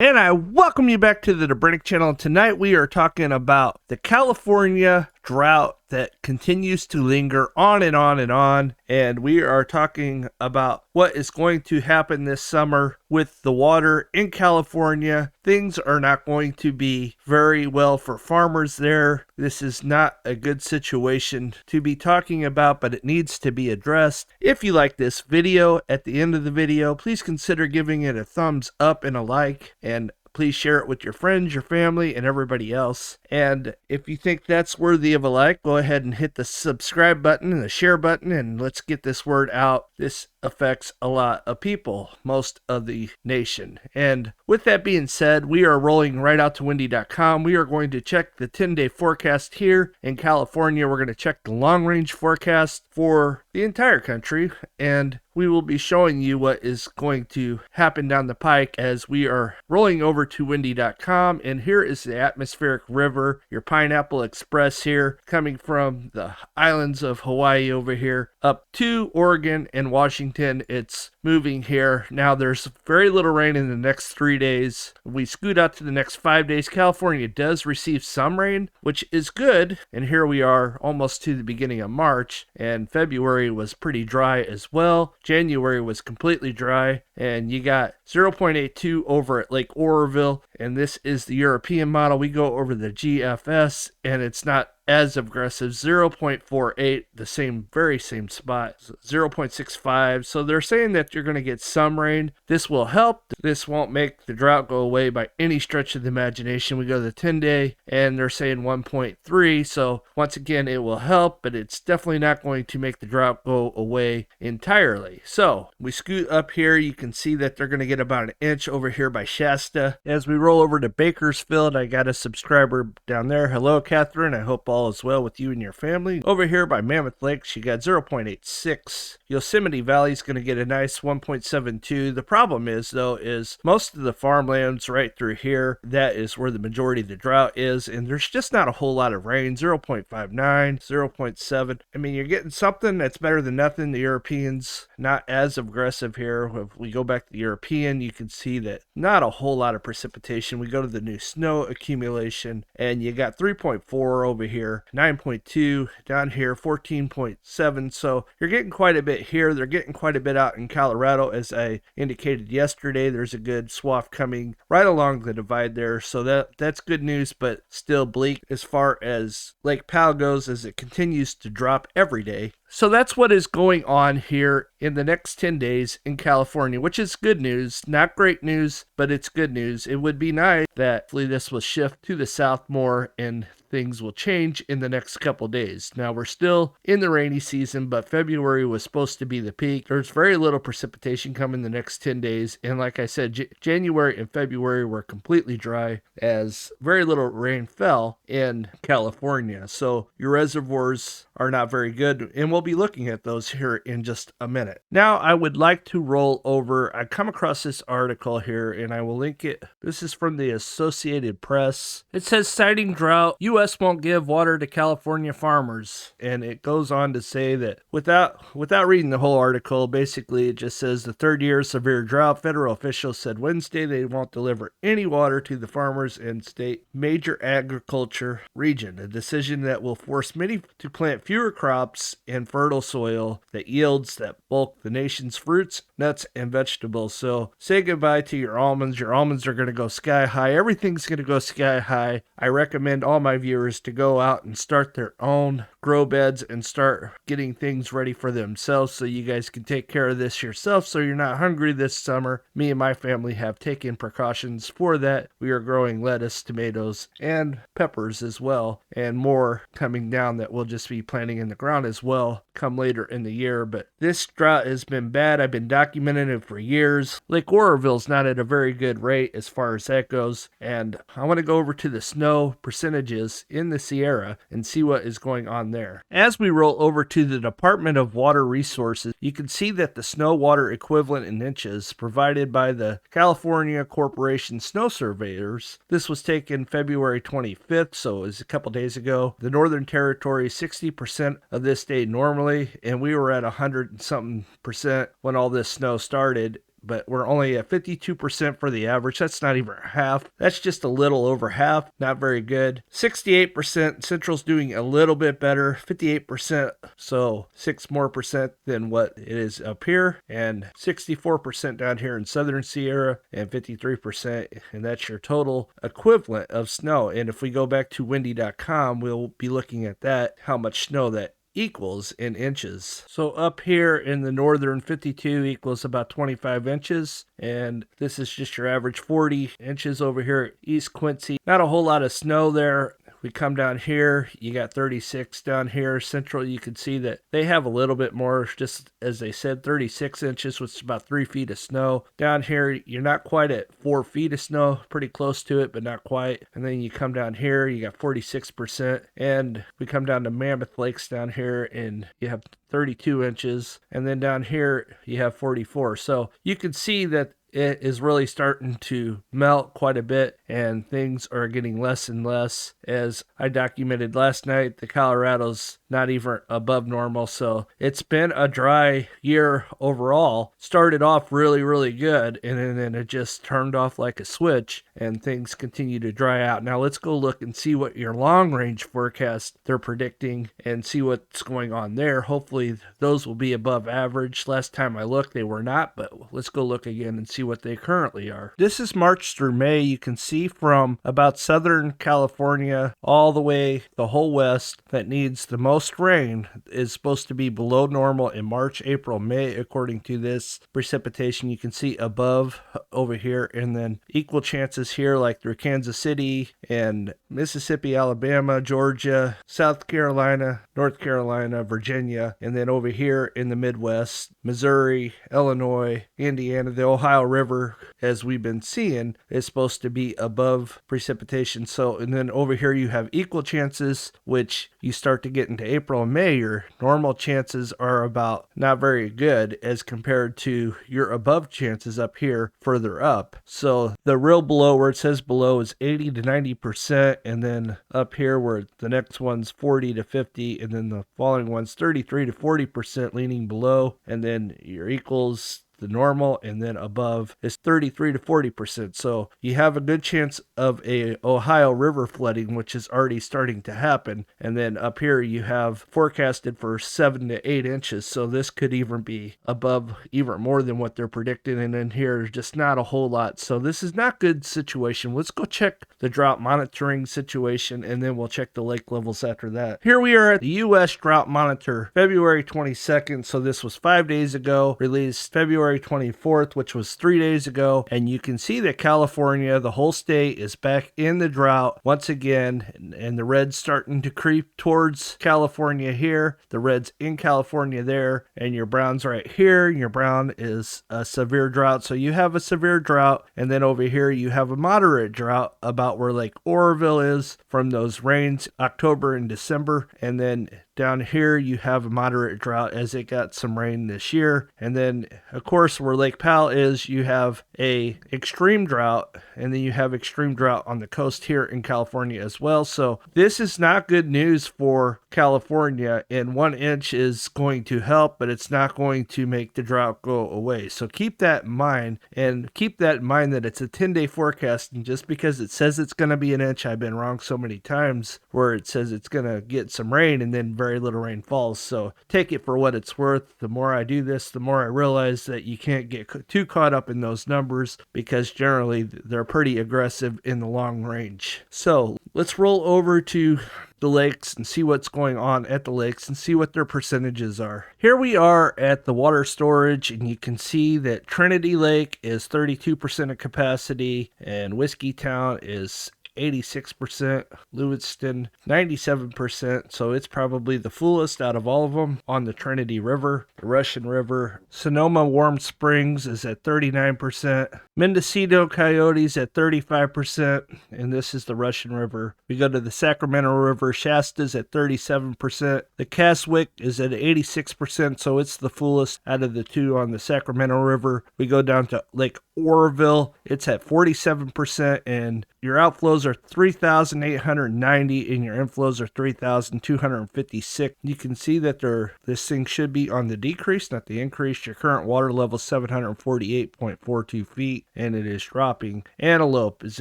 And I welcome you back to the Debrinick channel. Tonight we are talking about the California drought that continues to linger on and on and on. And we are talking about what is going to happen this summer with the water in California. Things are not going to be very well for farmers there. This is not a good situation to be talking about, but it needs to be addressed. If you like this video, at the end of the video, please consider giving it a thumbs up and a like, and please share it with your friends, your family, and everybody else. And if you think that's worthy of a like, go ahead and hit the subscribe button and the share button, and let's get this word out. This affects a lot of people, most of the nation. And with that being said, we are rolling right out to windy.com. We are going to check the 10-day forecast here in California. We're going to check the long-range forecast for the entire country, and we will be showing you what is going to happen down the pike as we are rolling over to windy.com. And here is the atmospheric river, your Pineapple Express here, coming from the islands of Hawaii over here up to Oregon and Washington. It's moving here. Now there's very little rain in the next 3 days. We scoot out to the next 5 days. California does receive some rain, which is good. And here we are almost to the beginning of March, and February was pretty dry as well. January was completely dry, and you got 0.82 over at Lake Oroville, and this is the European model. We go over the GFS, and it's not as aggressive. 0.48, the very same spot. 0.65. So they're saying that you're going to get some rain. This will help. This won't make the drought go away by any stretch of the imagination. We go to the 10-day, and they're saying 1.3. So once again, it will help, but it's definitely not going to make the drought go away entirely. So we scoot up here. You can see that they're going to get about an inch over here by Shasta. As we roll over to Bakersfield, I got a subscriber down there. Hello, Catherine. I hope all is well with you and your family. Over here by Mammoth Lake, she got 0.86. Yosemite Valley is going to get a nice 1.72. The problem is, though, is most of the farmlands right through here, that is where the majority of the drought is, and there's just not a whole lot of rain. 0.59, 0.7. I mean, you're getting something that's better than nothing. The Europeans, not as aggressive here. If we go back to the European, you can see that not a whole lot of precipitation. We go to the new snow accumulation, and you got 3.4 over here, 9.2 down here, 14.7. So you're getting quite a bit here. They're getting quite a bit out in Colorado. As I indicated yesterday, there's a good swath coming right along the divide there. So that's good news, but still bleak as far as Lake Powell goes, as it continues to drop every day. So that's what is going on here in the next 10 days in California, which is good news. Not great news, but it's good news. It would be nice that hopefully this will shift to the south more and things will change in the next couple days. Now, we're still in the rainy season, but February was supposed to be the peak. There's very little precipitation coming the next 10 days. And like I said, January and February were completely dry, as very little rain fell in California. So your reservoirs are not very good, and we'll be looking at those here in just a minute. Now, I would like to roll over. I come across this article here, and I will link it. This is from the Associated Press. It says, citing drought, U.S. won't give water to California farmers. And it goes on to say that without reading the whole article, basically it just says the third year of severe drought, federal officials said Wednesday they won't deliver any water to the farmers in state major agriculture region, a decision that will force many to plant fewer crops in fertile soil that yields that bulk the nation's fruits, nuts, and vegetables. So say goodbye to your almonds. Your almonds are going to go sky high. Everything's going to go sky high. I recommend all my viewers to go out and start their own grow beds and start getting things ready for themselves so you guys can take care of this yourself so you're not hungry this summer. Me and my family have taken precautions for that. We are growing lettuce, tomatoes, and peppers as well, and more coming down that we'll just be planting in the ground as well come later in the year. But this drought has been bad. I've been documenting it for years. Lake Oroville's not at a very good rate as far as that goes, and I want to go over to the snow percentages in the Sierra and see what is going on there. As we roll over to the Department of Water Resources, you can see that the snow water equivalent in inches provided by the California Corporation Snow Surveyors. This was taken February 25th, so it was a couple days ago. The Northern Territory, 60% of this day normally, and we were at 100 and something percent when all this snow started. but we're only at 52% for the average. That's not even half. That's just a little over half. Not very good. 68%. Central's doing a little bit better. 58%. So 6 more percent than what it is up here. And 64% down here in Southern Sierra. And 53%. And that's your total equivalent of snow. And if we go back to windy.com, we'll be looking at that, how much snow that equals in inches. So up here in the northern, 52 equals about 25 inches. And this is just your average 40 inches over here at East Quincy. Not a whole lot of snow there. We come down here, you got 36 down here. Central, you can see that they have a little bit more, just as they said, 36 inches, which is about 3 feet of snow. Down here, you're not quite at 4 feet of snow, pretty close to it, but not quite. And then you come down here, you got 46%. And we come down to Mammoth Lakes down here, and you have 32 inches. And then down here, you have 44. So you can see that it is really starting to melt quite a bit, and things are getting less and less. As I documented last night, the Colorado's not even above normal, so it's been a dry year overall. Started off really, really good, and then it just turned off like a switch, and things continue to dry out. Now let's go look and see what your long-range forecast they're predicting and see what's going on there. Hopefully those will be above average. Last time I looked, they were not, but let's go look again and see what they currently are. This is March through May. You can see from about Southern California all the way the whole west that needs the most rain is supposed to be below normal in March, April, May, according to this precipitation. You can see above over here, and then equal chances here like through Kansas City and Mississippi, Alabama, Georgia, South Carolina, North Carolina, Virginia, and then over here in the Midwest, Missouri, Illinois, Indiana, the Ohio River, as we've been seeing, is supposed to be above precipitation. So, and then over here you have equal chances, which you start to get into April and May, your normal chances are about not very good as compared to your above chances up here further up. So the real below, where it says below, is 80 to 90%, and then up here where the next one's 40 to 50, and then the following one's 33 to 40% leaning below, and then your equals the normal, and then above is 33 to 40%. So you have a good chance of a Ohio River flooding, which is already starting to happen. And then up here you have forecasted for 7 to 8 inches. So this could even be above even more than what they're predicting. And then here is just not a whole lot. So this is not good situation. Let's go check the drought monitoring situation, and then we'll check the lake levels after that. Here we are at the U.S. Drought Monitor, February 22nd. So this was 5 days ago, released February 24th, which was 3 days ago. And you can see that California, the whole state, is back in the drought once again, and the red's starting to creep towards California here, the red's in California there, and your brown's right here. Your brown is a severe drought. So you have a severe drought, and then over here you have a moderate drought about where Lake Oroville is from those rains October and December. And then down here you have a moderate drought as it got some rain this year. And then of course where Lake Powell is, you have a extreme drought, and then you have extreme drought on the coast here in California as well. So this is not good news for California, and 1 inch is going to help, but it's not going to make the drought go away. So keep that in mind, and keep that in mind that it's a 10-day forecast, and just because it says it's going to be an inch, I've been wrong so many times where it says it's going to get some rain and then very little rain falls. So take it for what it's worth. The more I do this, the more I realize that you can't get too caught up in those numbers, because generally they're pretty aggressive in the long range. So let's roll over to the lakes and see what's going on at the lakes and see what their percentages are. Here we are at the water storage, and you can see that Trinity Lake is 32% of capacity, and Whiskey Town is 86%, Lewiston 97%, so it's probably the fullest out of all of them on the Trinity River. The Russian River, Sonoma Warm Springs is at 39%, Mendocino Coyotes at 35%, and this is the Russian River. We go to the Sacramento River, Shasta's at 37%, the Caswick is at 86%, so it's the fullest out of the two on the Sacramento River. We go down to Lake Oroville, it's at 47%, and your outflows are 3,890 and your inflows are 3,256. You can see that this thing should be on the decrease, not the increase. Your current water level is 748.42 feet, and it is dropping. Antelope is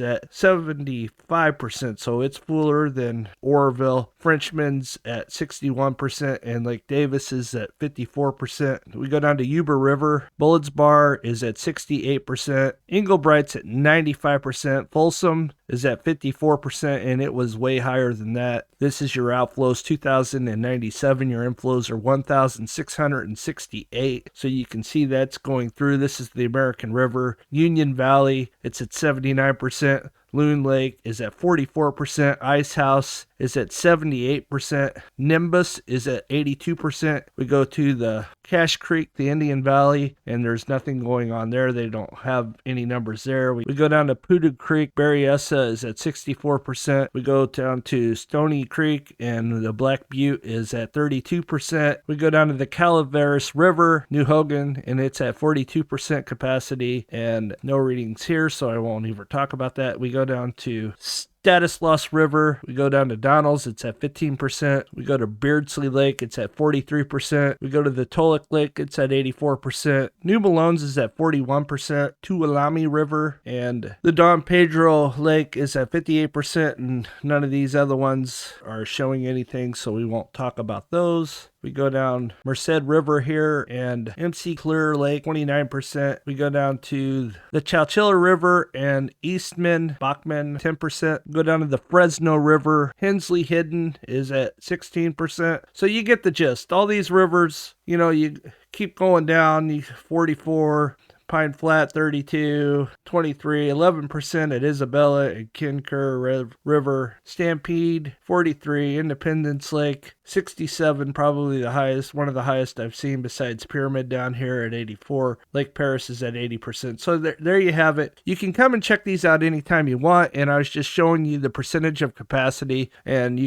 at 75%, so it's fuller than Oroville. Frenchman's at 61%, and Lake Davis is at 54%. We go down to Yuba River. Bullard's Bar is at 68%. Englebright's at 95%. Folsom is at 54%, and it was way higher than that. This is your outflows, 2,097. Your inflows are 1,668. So you can see that's going through. This is the American River. Union Valley, it's at 79%. Loon Lake is at 44%. Ice House is at 78%. Nimbus is at 82%. We go to the Cache Creek, the Indian Valley, and there's nothing going on there. They don't have any numbers there. We go down to Poodoo Creek. Berryessa is at 64%. We go down to Stony Creek, and the Black Butte is at 32%. We go down to the Calaveras River, New Hogan, and it's at 42% capacity, and no readings here, so I won't even talk about that. We go down to Stanislaus River. We go down to Donald's. It's at 15%. We go to Beardsley Lake. It's at 43%. We go to the Tollick Lake. It's at 84%. New Malone's is at 41%. Tuolumne River and the Don Pedro Lake is at 58%. And none of these other ones are showing anything, so we won't talk about those. We go down Merced River here and MC Clear Lake, 29%. We go down to the Chowchilla River and Eastman, Bachman, 10%. Go down to the Fresno River. Hensley Hidden is at 16%. So you get the gist. All these rivers, you keep going down, 44, Pine Flat, 32, 23, 11% at Isabella and Kincur River. Stampede, 43, Independence Lake, 67, probably the highest, one of the highest I've seen besides Pyramid down here at 84. Lake Paris is at 80%. So there you have it. You can come and check these out anytime you want, and I was just showing you the percentage of capacity, and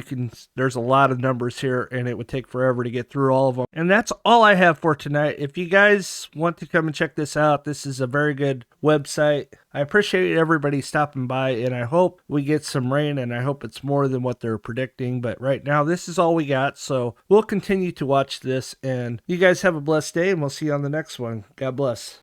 there's a lot of numbers here, and it would take forever to get through all of them. And that's all I have for tonight. If you guys want to come and check this out, this is a very good website. I appreciate everybody stopping by, and I hope we get some rain, and I hope it's more than what they're predicting. But right now, this is all we got, so we'll continue to watch this, and you guys have a blessed day, and we'll see you on the next one. God bless.